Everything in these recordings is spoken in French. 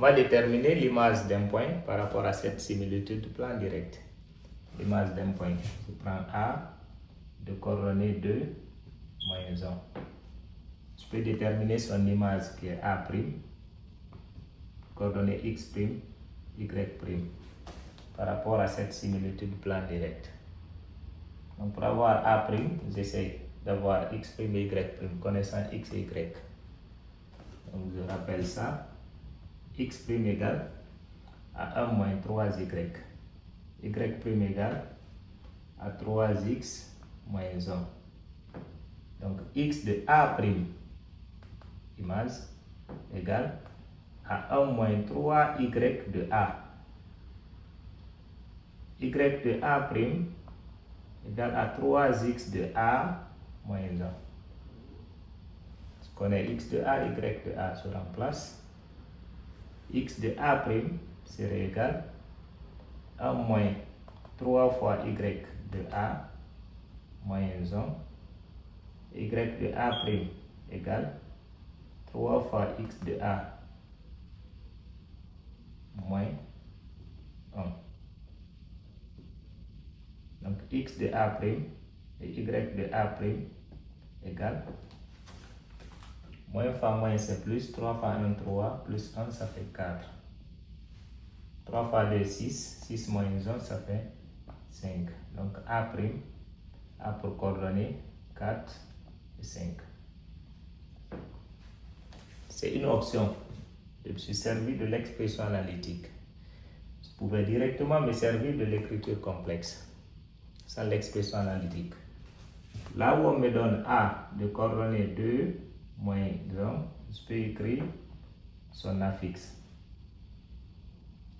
On va déterminer l'image d'un point par rapport à cette similitude de plan direct. L'image d'un point, je prends A de coordonnées 2, moins 1. Je peux déterminer son image qui est A', coordonnées X', Y', par rapport à cette similitude de plan direct. Donc pour avoir A', j'essaie d'avoir X', Y', connaissant X et Y. Donc je rappelle ça. X' égale à 1 moins 3y. Y' égale à 3x moins 1. Donc x de A', image, égale à 1 moins 3y de A. Y de A' égale à 3x de A moins 1. Je connais x de A, y de A, je remplace. X de A' serait égal à 1 moins 3 fois y de A moins 1. Y de A' égale 3 fois x de A moins 1. Donc x de A' et y de A' égale moins fois moins c'est plus, 3 fois 1 3, plus 1 ça fait 4. 3 fois 2 6, 6 moins 1 ça fait 5. Donc A' a pour coordonnées 4 et 5. C'est une option. Je me suis servi de l'expression analytique. Je pouvais directement me servir de l'écriture complexe, sans l'expression analytique. Là où on me donne A de coordonnées 2, moins 1, je peux écrire son affixe.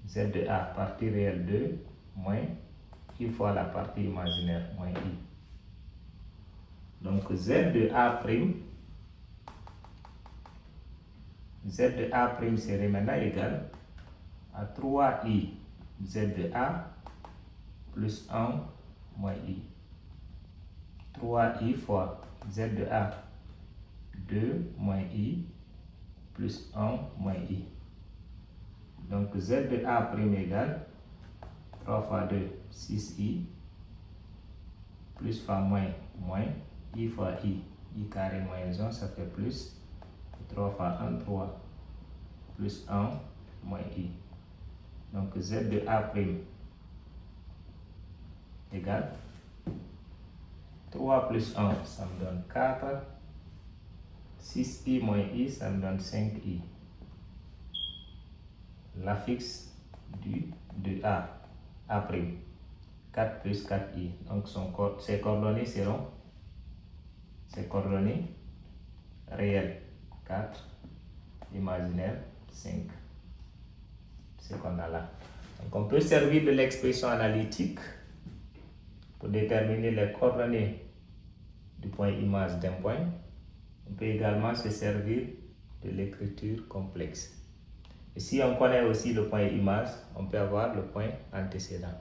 Z de A, partie réelle 2, moins I fois la partie imaginaire, moins I. Donc Z de A', serait maintenant égal à 3I Z de A plus 1 moins I. 3I fois Z de A, 2 moins I plus 1 moins I. Donc Z de A' égale 3 fois 2, 6I, plus fois moins, moins, I fois I carré moins 1, ça fait plus, 3 fois 1, 3, plus 1, moins I. Donc Z de A' égale 3 plus 1, ça me donne 4, 6I moins I, ça me donne 5I. L'affixe de A', 4 plus 4i. Donc ses coordonnées seront ses coordonnées réelles 4, imaginaire 5. C'est ce qu'on a là. Donc on peut servir de l'expression analytique pour déterminer les coordonnées du point image d'un point. On peut également se servir de l'écriture complexe. Et si on connaît aussi le point image, on peut avoir le point antécédent.